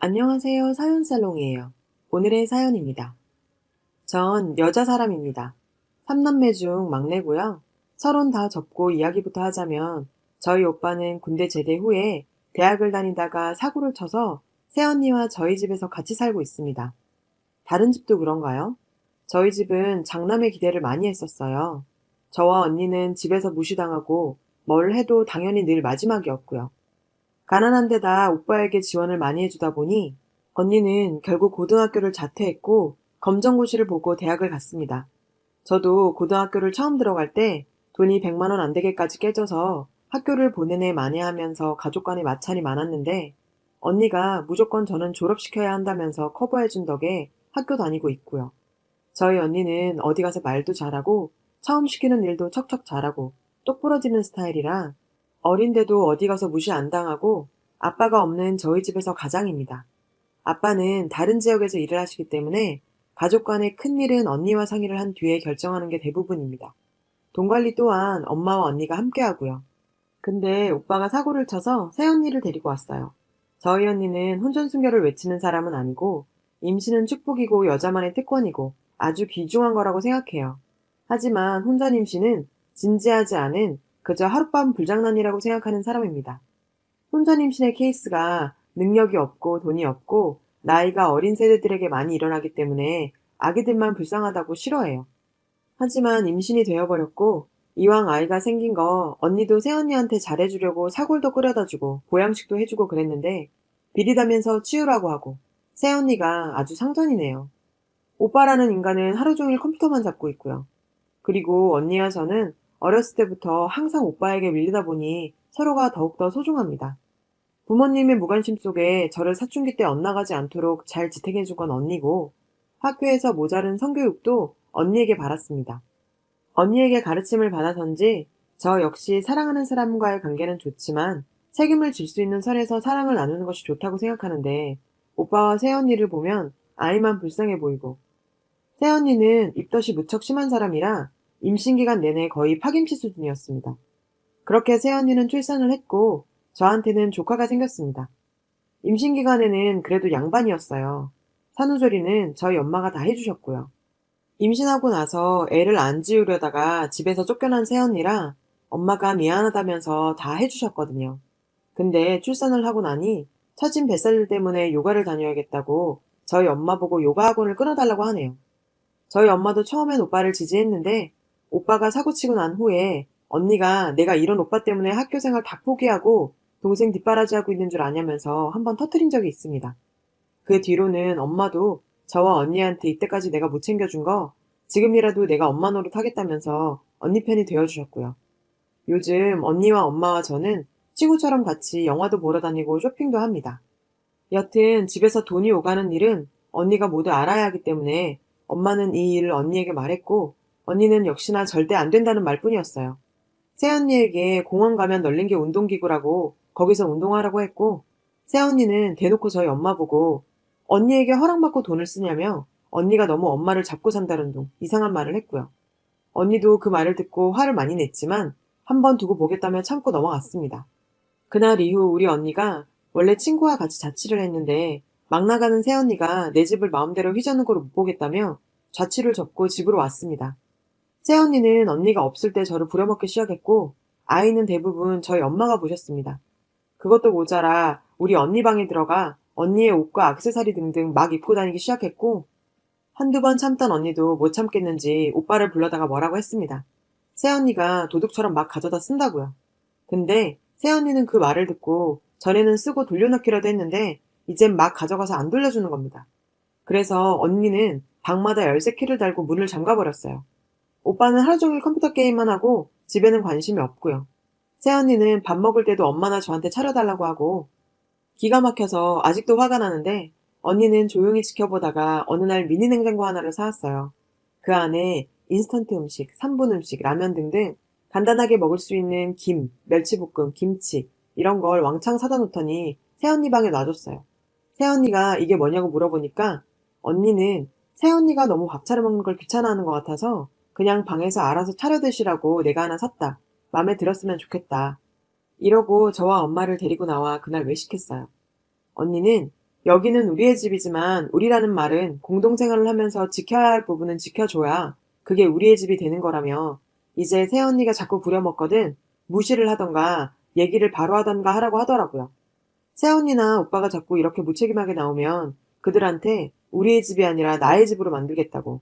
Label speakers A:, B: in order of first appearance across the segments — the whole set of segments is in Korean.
A: 안녕하세요. 사연살롱이에요. 오늘의 사연입니다. 전 여자 사람입니다. 3남매 중 막내고요. 서론 다 접고 이야기부터 하자면 저희 오빠는 군대 제대 후에 대학을 다니다가 사고를 쳐서 새언니와 저희 집에서 같이 살고 있습니다. 다른 집도 그런가요? 저희 집은 장남의 기대를 많이 했었어요. 저와 언니는 집에서 무시당하고 뭘 해도 당연히 늘 마지막이었고요. 가난한 데다 오빠에게 지원을 많이 해주다 보니 언니는 결국 고등학교를 자퇴했고 검정고시를 보고 대학을 갔습니다. 저도 고등학교를 처음 들어갈 때 돈이 100만 원 안 되게까지 깨져서 학교를 보내내 만회하면서 가족 간의 마찰이 많았는데 언니가 무조건 저는 졸업시켜야 한다면서 커버해준 덕에 학교 다니고 있고요. 저희 언니는 어디 가서 말도 잘하고 처음 시키는 일도 척척 잘하고 똑부러지는 스타일이라 어린데도 어디 가서 무시 안 당하고 아빠가 없는 저희 집에서 가장입니다. 아빠는 다른 지역에서 일을 하시기 때문에 가족 간의 큰 일은 언니와 상의를 한 뒤에 결정하는 게 대부분입니다. 돈 관리 또한 엄마와 언니가 함께 하고요. 근데 오빠가 사고를 쳐서 새언니를 데리고 왔어요. 저희 언니는 혼전순결을 외치는 사람은 아니고 임신은 축복이고 여자만의 특권이고 아주 귀중한 거라고 생각해요. 하지만 혼전 임신은 진지하지 않은 그저 하룻밤 불장난이라고 생각하는 사람입니다. 혼전 임신의 케이스가 능력이 없고 돈이 없고 나이가 어린 세대들에게 많이 일어나기 때문에 아기들만 불쌍하다고 싫어해요. 하지만 임신이 되어버렸고 이왕 아이가 생긴 거 언니도 새언니한테 잘해주려고 사골도 끓여다 주고 보양식도 해주고 그랬는데 비리다면서 치우라고 하고 새언니가 아주 상전이네요. 오빠라는 인간은 하루 종일 컴퓨터만 잡고 있고요. 그리고 언니와 저는 어렸을 때부터 항상 오빠에게 밀리다 보니 서로가 더욱더 소중합니다. 부모님의 무관심 속에 저를 사춘기 때 엇나가지 않도록 잘 지탱해준 건 언니고 학교에서 모자른 성교육도 언니에게 받았습니다. 언니에게 가르침을 받아서인지 저 역시 사랑하는 사람과의 관계는 좋지만 책임을 질 수 있는 선에서 사랑을 나누는 것이 좋다고 생각하는데 오빠와 새언니를 보면 아이만 불쌍해 보이고 새언니는 입덧이 무척 심한 사람이라 임신기간 내내 거의 파김치 수준이었습니다. 그렇게 새언니는 출산을 했고 저한테는 조카가 생겼습니다. 임신기간에는 그래도 양반이었어요. 산후조리는 저희 엄마가 다 해주셨고요. 임신하고 나서 애를 안 지우려다가 집에서 쫓겨난 새언니라 엄마가 미안하다면서 다 해주셨거든요. 근데 출산을 하고 나니 처진 뱃살 때문에 요가를 다녀야겠다고 저희 엄마 보고 요가 학원을 끊어달라고 하네요. 저희 엄마도 처음엔 오빠를 지지했는데 오빠가 사고치고 난 후에 언니가 내가 이런 오빠 때문에 학교 생활 다 포기하고 동생 뒷바라지하고 있는 줄 아냐면서 한번 터트린 적이 있습니다. 그 뒤로는 엄마도 저와 언니한테 이때까지 내가 못 챙겨준 거 지금이라도 내가 엄마 노릇 하겠다면서 언니 편이 되어주셨고요. 요즘 언니와 엄마와 저는 친구처럼 같이 영화도 보러 다니고 쇼핑도 합니다. 여튼 집에서 돈이 오가는 일은 언니가 모두 알아야 하기 때문에 엄마는 이 일을 언니에게 말했고 언니는 역시나 절대 안 된다는 말뿐이었어요. 새언니에게 공원 가면 널린 게 운동기구라고 거기서 운동하라고 했고 새언니는 대놓고 저희 엄마 보고 언니에게 허락받고 돈을 쓰냐며 언니가 너무 엄마를 잡고 산다는 둥 이상한 말을 했고요. 언니도 그 말을 듣고 화를 많이 냈지만 한번 두고 보겠다며 참고 넘어갔습니다. 그날 이후 우리 언니가 원래 친구와 같이 자취를 했는데 막 나가는 새언니가 내 집을 마음대로 휘저는 걸 못 보겠다며 자취를 접고 집으로 왔습니다. 새언니는 언니가 없을 때 저를 부려먹기 시작했고 아이는 대부분 저희 엄마가 보셨습니다. 그것도 모자라 우리 언니 방에 들어가 언니의 옷과 액세서리 등등 막 입고 다니기 시작했고 한두 번 참던 언니도 못 참겠는지 오빠를 불러다가 뭐라고 했습니다. 새언니가 도둑처럼 막 가져다 쓴다고요. 근데 새언니는 그 말을 듣고 전에는 쓰고 돌려놓기라도 했는데 이젠 막 가져가서 안 돌려주는 겁니다. 그래서 언니는 방마다 열쇠 키를 달고 문을 잠가버렸어요. 오빠는 하루 종일 컴퓨터 게임만 하고 집에는 관심이 없고요. 새언니는 밥 먹을 때도 엄마나 저한테 차려달라고 하고 기가 막혀서 아직도 화가 나는데 언니는 조용히 지켜보다가 어느 날 미니 냉장고 하나를 사왔어요. 그 안에 인스턴트 음식, 3분 음식, 라면 등등 간단하게 먹을 수 있는 김, 멸치볶음, 김치 이런 걸 왕창 사다 놓더니 새언니 방에 놔줬어요. 새언니가 이게 뭐냐고 물어보니까 언니는 새언니가 너무 밥 차려 먹는 걸 귀찮아하는 것 같아서 그냥 방에서 알아서 차려 드시라고 내가 하나 샀다. 마음에 들었으면 좋겠다. 이러고 저와 엄마를 데리고 나와 그날 외식했어요. 언니는 여기는 우리의 집이지만 우리라는 말은 공동생활을 하면서 지켜야 할 부분은 지켜줘야 그게 우리의 집이 되는 거라며 이제 새언니가 자꾸 부려먹거든 무시를 하던가 얘기를 바로 하던가 하라고 하더라고요. 새언니나 오빠가 자꾸 이렇게 무책임하게 나오면 그들한테 우리의 집이 아니라 나의 집으로 만들겠다고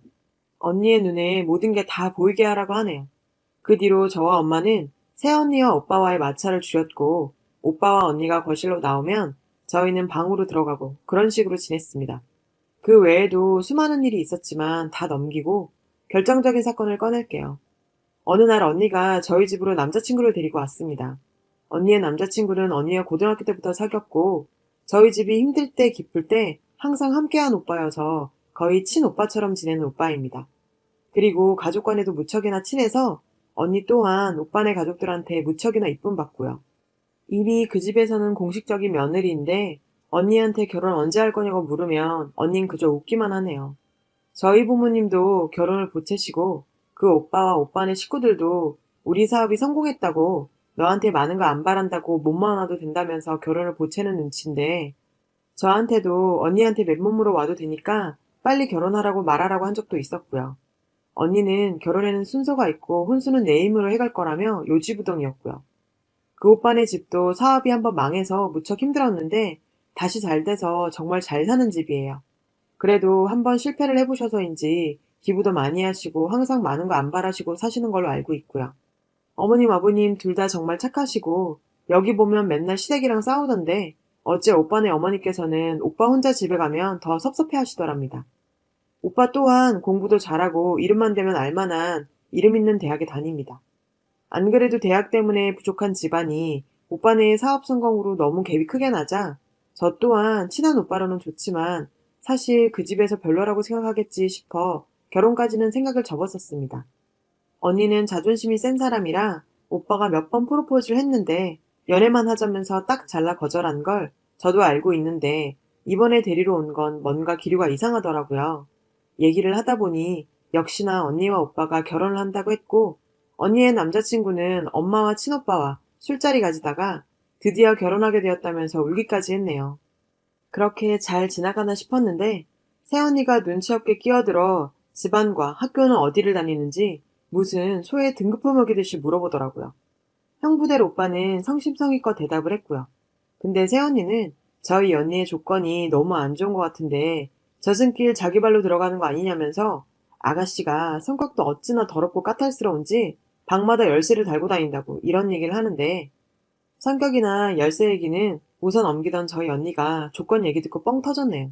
A: 언니의 눈에 모든 게 다 보이게 하라고 하네요. 그 뒤로 저와 엄마는 새언니와 오빠와의 마찰을 줄였고 오빠와 언니가 거실로 나오면 저희는 방으로 들어가고 그런 식으로 지냈습니다. 그 외에도 수많은 일이 있었지만 다 넘기고 결정적인 사건을 꺼낼게요. 어느 날 언니가 저희 집으로 남자친구를 데리고 왔습니다. 언니의 남자친구는 언니와 고등학교 때부터 사귀었고 저희 집이 힘들 때 기쁠 때 항상 함께한 오빠여서 거의 친오빠처럼 지내는 오빠입니다. 그리고 가족 간에도 무척이나 친해서 언니 또한 오빠네 가족들한테 무척이나 이쁨 받고요. 이미 그 집에서는 공식적인 며느리인데 언니한테 결혼 언제 할 거냐고 물으면 언닌 그저 웃기만 하네요. 저희 부모님도 결혼을 보채시고 그 오빠와 오빠네 식구들도 우리 사업이 성공했다고 너한테 많은 거 안 바란다고 몸만 와도 된다면서 결혼을 보채는 눈치인데 저한테도 언니한테 맨몸으로 와도 되니까 빨리 결혼하라고 말하라고 한 적도 있었고요. 언니는 결혼에는 순서가 있고 혼수는 내 힘으로 해갈 거라며 요지부동이었고요. 그 오빠네 집도 사업이 한번 망해서 무척 힘들었는데 다시 잘 돼서 정말 잘 사는 집이에요. 그래도 한번 실패를 해보셔서인지 기부도 많이 하시고 항상 많은 거 안 바라시고 사시는 걸로 알고 있고요. 어머님 아버님 둘 다 정말 착하시고 여기 보면 맨날 시댁이랑 싸우던데 어째 오빠네 어머니께서는 오빠 혼자 집에 가면 더 섭섭해 하시더랍니다. 오빠 또한 공부도 잘하고 이름만 대면 알만한 이름 있는 대학에 다닙니다. 안 그래도 대학 때문에 부족한 집안이 오빠네의 사업 성공으로 너무 갭이 크게 나자 저 또한 친한 오빠로는 좋지만 사실 그 집에서 별로라고 생각하겠지 싶어 결혼까지는 생각을 접었었습니다. 언니는 자존심이 센 사람이라 오빠가 몇 번 프로포즈를 했는데 연애만 하자면서 딱 잘라 거절한 걸 저도 알고 있는데 이번에 데리러 온 건 뭔가 기류가 이상하더라고요. 얘기를 하다 보니 역시나 언니와 오빠가 결혼을 한다고 했고 언니의 남자친구는 엄마와 친오빠와 술자리 가지다가 드디어 결혼하게 되었다면서 울기까지 했네요. 그렇게 잘 지나가나 싶었는데 새언니가 눈치 없게 끼어들어 집안과 학교는 어디를 다니는지 무슨 소의 등급표 먹이듯이 물어보더라고요. 형부대 오빠는 성심성의껏 대답을 했고요. 근데 새언니는 저희 언니의 조건이 너무 안 좋은 것 같은데 젖은 길 자기 발로 들어가는 거 아니냐면서 아가씨가 성격도 어찌나 더럽고 까탈스러운지 방마다 열쇠를 달고 다닌다고 이런 얘기를 하는데 성격이나 열쇠 얘기는 우선 넘기던 저희 언니가 조건 얘기 듣고 뻥 터졌네요.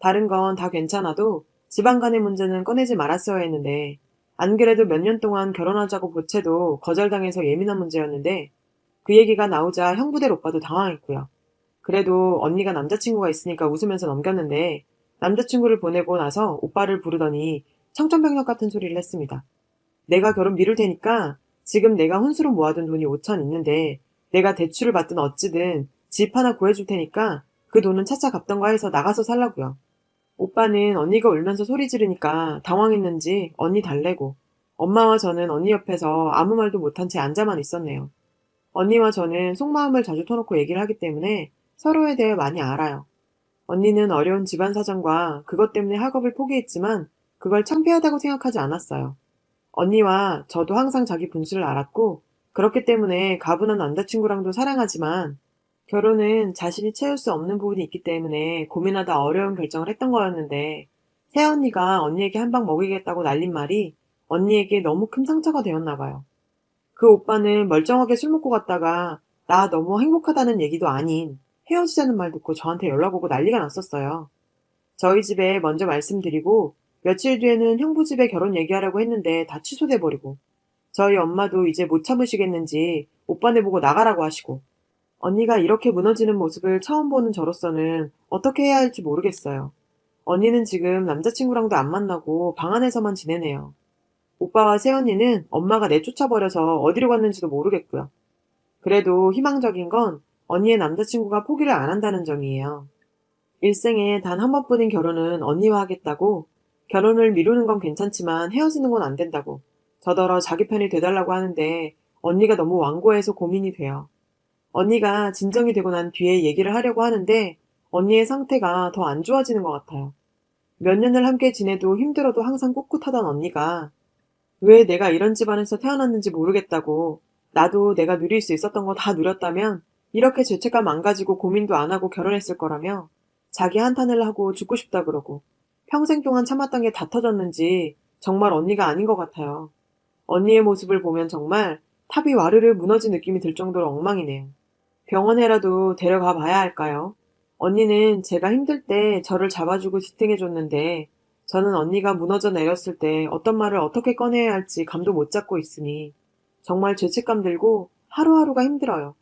A: 다른 건 다 괜찮아도 집안 간의 문제는 꺼내지 말았어야 했는데 안 그래도 몇 년 동안 결혼하자고 보채도 거절당해서 예민한 문제였는데 그 얘기가 나오자 형부대 오빠도 당황했고요. 그래도 언니가 남자친구가 있으니까 웃으면서 넘겼는데 남자친구를 보내고 나서 오빠를 부르더니 청천벽력 같은 소리를 했습니다. 내가 결혼 미룰 테니까 지금 내가 혼수로 모아둔 돈이 5천 있는데 내가 대출을 받든 어찌든 집 하나 구해줄 테니까 그 돈은 차차 갚던가 해서 나가서 살라고요. 오빠는 언니가 울면서 소리 지르니까 당황했는지 언니 달래고 엄마와 저는 언니 옆에서 아무 말도 못한 채 앉아만 있었네요. 언니와 저는 속마음을 자주 터놓고 얘기를 하기 때문에 서로에 대해 많이 알아요. 언니는 어려운 집안 사정과 그것 때문에 학업을 포기했지만 그걸 창피하다고 생각하지 않았어요. 언니와 저도 항상 자기 분수를 알았고 그렇기 때문에 가분한 남자친구랑도 사랑하지만 결혼은 자신이 채울 수 없는 부분이 있기 때문에 고민하다 어려운 결정을 했던 거였는데 새언니가 언니에게 한 방 먹이겠다고 날린 말이 언니에게 너무 큰 상처가 되었나 봐요. 그 오빠는 멀쩡하게 술 먹고 갔다가 나 너무 행복하다는 얘기도 아닌 헤어지자는 말 듣고 저한테 연락 오고 난리가 났었어요. 저희 집에 먼저 말씀드리고 며칠 뒤에는 형부 집에 결혼 얘기하려고 했는데 다 취소돼 버리고 저희 엄마도 이제 못 참으시겠는지 오빠네 보고 나가라고 하시고 언니가 이렇게 무너지는 모습을 처음 보는 저로서는 어떻게 해야 할지 모르겠어요. 언니는 지금 남자친구랑도 안 만나고 방 안에서만 지내네요. 오빠와 새언니는 엄마가 내쫓아버려서 어디로 갔는지도 모르겠고요. 그래도 희망적인 건 언니의 남자친구가 포기를 안 한다는 점이에요. 일생에 단 한 번뿐인 결혼은 언니와 하겠다고 결혼을 미루는 건 괜찮지만 헤어지는 건 안 된다고 저더러 자기 편이 돼달라고 하는데 언니가 너무 완고해서 고민이 돼요. 언니가 진정이 되고 난 뒤에 얘기를 하려고 하는데 언니의 상태가 더 안 좋아지는 것 같아요. 몇 년을 함께 지내도 힘들어도 항상 꿋꿋하던 언니가 왜 내가 이런 집안에서 태어났는지 모르겠다고, 나도 내가 누릴 수 있었던 거 다 누렸다면 이렇게 죄책감 안 가지고 고민도 안 하고 결혼했을 거라며 자기 한탄을 하고 죽고 싶다 그러고, 평생 동안 참았던 게 다 터졌는지 정말 언니가 아닌 것 같아요. 언니의 모습을 보면 정말 탑이 와르르 무너진 느낌이 들 정도로 엉망이네요. 병원에라도 데려가 봐야 할까요? 언니는 제가 힘들 때 저를 잡아주고 지탱해줬는데, 저는 언니가 무너져 내렸을 때 어떤 말을 어떻게 꺼내야 할지 감도 못 잡고 있으니 정말 죄책감 들고 하루하루가 힘들어요.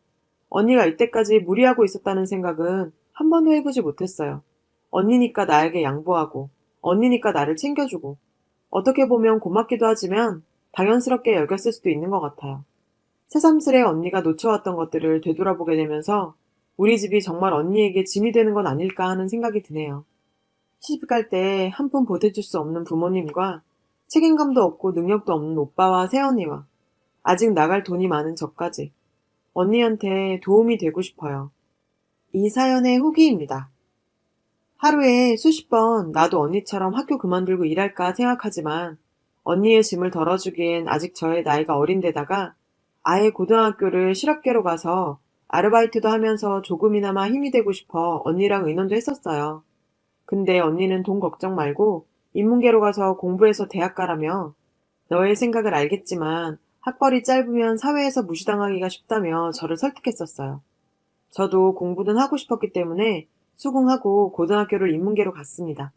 A: 언니가 이때까지 무리하고 있었다는 생각은 한 번도 해보지 못했어요. 언니니까 나에게 양보하고, 언니니까 나를 챙겨주고, 어떻게 보면 고맙기도 하지만 당연스럽게 여겼을 수도 있는 것 같아요. 새삼스레 언니가 놓쳐왔던 것들을 되돌아보게 되면서 우리 집이 정말 언니에게 짐이 되는 건 아닐까 하는 생각이 드네요. 시집갈 때 한 푼 보태줄 수 없는 부모님과 책임감도 없고 능력도 없는 오빠와 새언니와 아직 나갈 돈이 많은 저까지 언니한테 도움이 되고 싶어요. 이 사연의 후기입니다. 하루에 수십 번 나도 언니처럼 학교 그만두고 일할까 생각하지만 언니의 짐을 덜어주기엔 아직 저의 나이가 어린데다가 아예 고등학교를 실업계로 가서 아르바이트도 하면서 조금이나마 힘이 되고 싶어 언니랑 의논도 했었어요. 근데 언니는 돈 걱정 말고 인문계로 가서 공부해서 대학 가라며, 너의 생각을 알겠지만 학벌이 짧으면 사회에서 무시당하기가 쉽다며 저를 설득했었어요. 저도 공부는 하고 싶었기 때문에 수긍하고 고등학교를 인문계로 갔습니다.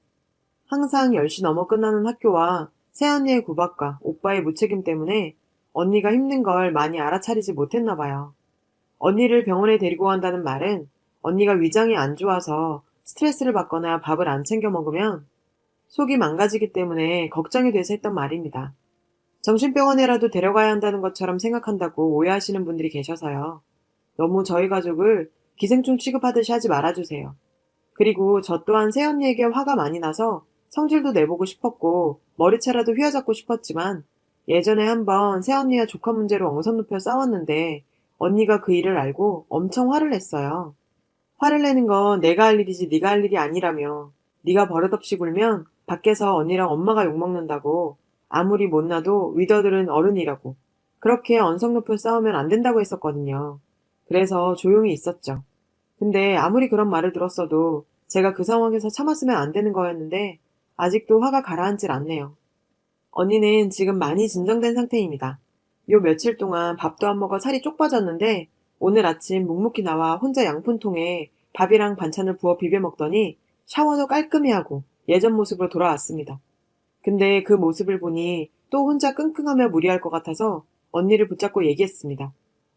A: 항상 10시 넘어 끝나는 학교와 새언니의 구박과 오빠의 무책임 때문에 언니가 힘든 걸 많이 알아차리지 못했나 봐요. 언니를 병원에 데리고 간다는 말은 언니가 위장이 안 좋아서 스트레스를 받거나 밥을 안 챙겨 먹으면 속이 망가지기 때문에 걱정이 돼서 했던 말입니다. 정신병원에라도 데려가야 한다는 것처럼 생각한다고 오해하시는 분들이 계셔서요. 너무 저희 가족을 기생충 취급하듯이 하지 말아주세요. 그리고 저 또한 새언니에게 화가 많이 나서 성질도 내보고 싶었고 머리채라도 휘어잡고 싶었지만, 예전에 한번 새언니와 조카 문제로 엉선 높여 싸웠는데 언니가 그 일을 알고 엄청 화를 냈어요. 화를 내는 건 내가 할 일이지 네가 할 일이 아니라며, 네가 버릇없이 굴면 밖에서 언니랑 엄마가 욕먹는다고, 아무리 못나도 위더들은 어른이라고, 그렇게 언성 높여 싸우면 안 된다고 했었거든요. 그래서 조용히 있었죠. 근데 아무리 그런 말을 들었어도 제가 그 상황에서 참았으면 안 되는 거였는데 아직도 화가 가라앉질 않네요. 언니는 지금 많이 진정된 상태입니다. 요 며칠 동안 밥도 안 먹어 살이 쪽 빠졌는데 오늘 아침 묵묵히 나와 혼자 양푼통에 밥이랑 반찬을 부어 비벼 먹더니 샤워도 깔끔히 하고 예전 모습으로 돌아왔습니다. 근데 그 모습을 보니 또 혼자 끙끙하며 무리할 것 같아서 언니를 붙잡고 얘기했습니다.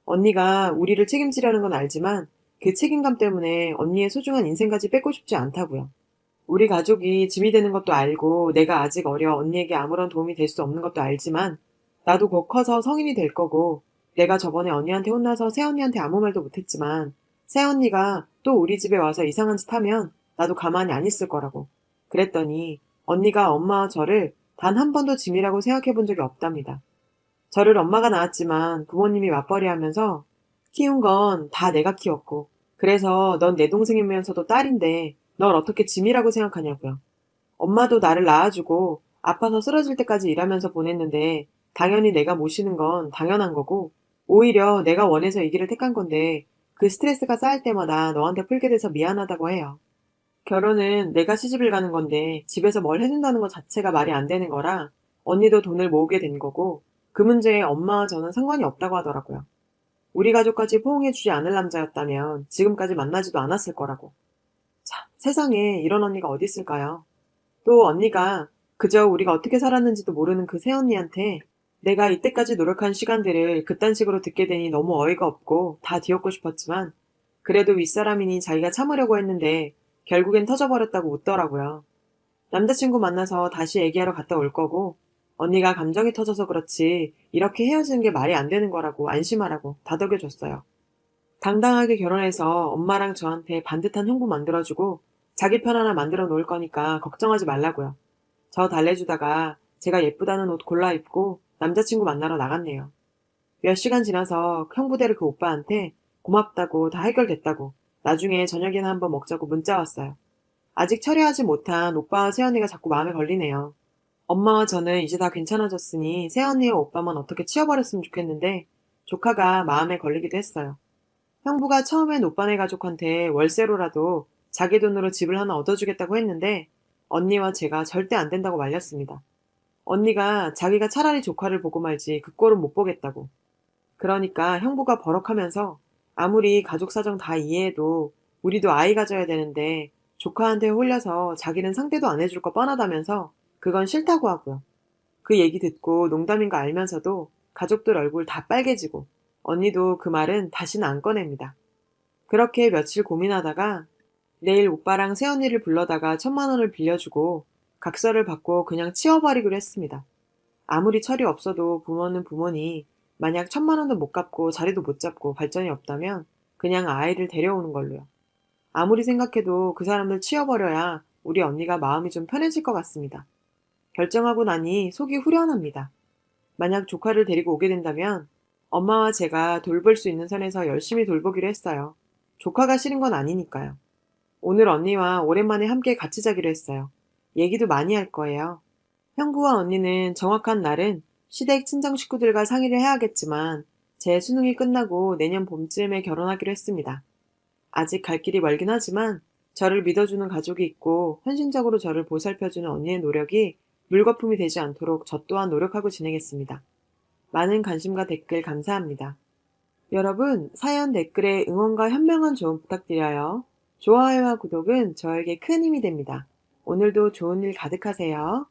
A: 언니가 우리를 책임지려는 건 알지만 그 책임감 때문에 언니의 소중한 인생까지 뺏고 싶지 않다고요. 우리 가족이 짐이 되는 것도 알고 내가 아직 어려 언니에게 아무런 도움이 될 수 없는 것도 알지만 나도 곧 커서 성인이 될 거고, 내가 저번에 언니한테 혼나서 새언니한테 아무 말도 못했지만 새언니가 또 우리 집에 와서 이상한 짓 하면 나도 가만히 안 있을 거라고 그랬더니 언니가 엄마와 저를 단 한 번도 짐이라고 생각해 본 적이 없답니다. 저를 엄마가 낳았지만 부모님이 맞벌이 하면서 키운 건 다 내가 키웠고, 그래서 넌 내 동생이면서도 딸인데 널 어떻게 짐이라고 생각하냐고요. 엄마도 나를 낳아주고 아파서 쓰러질 때까지 일하면서 보냈는데 당연히 내가 모시는 건 당연한 거고, 오히려 내가 원해서 이 길을 택한 건데 그 스트레스가 쌓일 때마다 너한테 풀게 돼서 미안하다고 해요. 결혼은 내가 시집을 가는 건데 집에서 뭘 해준다는 것 자체가 말이 안 되는 거라 언니도 돈을 모으게 된 거고, 그 문제에 엄마와 저는 상관이 없다고 하더라고요. 우리 가족까지 포옹해주지 않을 남자였다면 지금까지 만나지도 않았을 거라고. 참, 세상에 이런 언니가 어디 있을까요? 또 언니가 그저 우리가 어떻게 살았는지도 모르는 그 새언니한테 내가 이때까지 노력한 시간들을 그딴 식으로 듣게 되니 너무 어이가 없고 다 뒤엎고 싶었지만, 그래도 윗사람이니 자기가 참으려고 했는데 결국엔 터져버렸다고 웃더라고요. 남자친구 만나서 다시 얘기하러 갔다 올 거고, 언니가 감정이 터져서 그렇지 이렇게 헤어지는 게 말이 안 되는 거라고 안심하라고 다독여줬어요. 당당하게 결혼해서 엄마랑 저한테 반듯한 형부 만들어주고 자기 편 하나 만들어 놓을 거니까 걱정하지 말라고요. 저 달래주다가 제가 예쁘다는 옷 골라 입고 남자친구 만나러 나갔네요. 몇 시간 지나서 형부대를 그 오빠한테 고맙다고 다 해결됐다고 나중에 저녁에나 한번 먹자고 문자 왔어요. 아직 처리하지 못한 오빠와 새언니가 자꾸 마음에 걸리네요. 엄마와 저는 이제 다 괜찮아졌으니 새언니와 오빠만 어떻게 치워버렸으면 좋겠는데 조카가 마음에 걸리기도 했어요. 형부가 처음엔 오빠네 가족한테 월세로라도 자기 돈으로 집을 하나 얻어주겠다고 했는데 언니와 제가 절대 안 된다고 말렸습니다. 언니가 자기가 차라리 조카를 보고 말지 그 꼴은 못 보겠다고. 그러니까 형부가 버럭하면서 아무리 가족 사정 다 이해해도 우리도 아이 가져야 되는데 조카한테 홀려서 자기는 상대도 안 해줄 거 뻔하다면서 그건 싫다고 하고요. 그 얘기 듣고 농담인 거 알면서도 가족들 얼굴 다 빨개지고 언니도 그 말은 다시는 안 꺼냅니다. 그렇게 며칠 고민하다가 내일 오빠랑 새언니를 불러다가 1,000만 원을 빌려주고 각서를 받고 그냥 치워버리기로 했습니다. 아무리 철이 없어도 부모는 부모니 만약 1,000만 원도 못 갚고 자리도 못 잡고 발전이 없다면 그냥 아이를 데려오는 걸로요. 아무리 생각해도 그 사람들 치워버려야 우리 언니가 마음이 좀 편해질 것 같습니다. 결정하고 나니 속이 후련합니다. 만약 조카를 데리고 오게 된다면 엄마와 제가 돌볼 수 있는 선에서 열심히 돌보기로 했어요. 조카가 싫은 건 아니니까요. 오늘 언니와 오랜만에 함께 같이 자기로 했어요. 얘기도 많이 할 거예요. 형부와 언니는 정확한 날은 시댁 친정 식구들과 상의를 해야겠지만 제 수능이 끝나고 내년 봄쯤에 결혼하기로 했습니다. 아직 갈 길이 멀긴 하지만 저를 믿어주는 가족이 있고 헌신적으로 저를 보살펴주는 언니의 노력이 물거품이 되지 않도록 저 또한 노력하고 지내겠습니다. 많은 관심과 댓글 감사합니다. 여러분, 사연 댓글에 응원과 현명한 조언 부탁드려요. 좋아요와 구독은 저에게 큰 힘이 됩니다. 오늘도 좋은 일 가득하세요.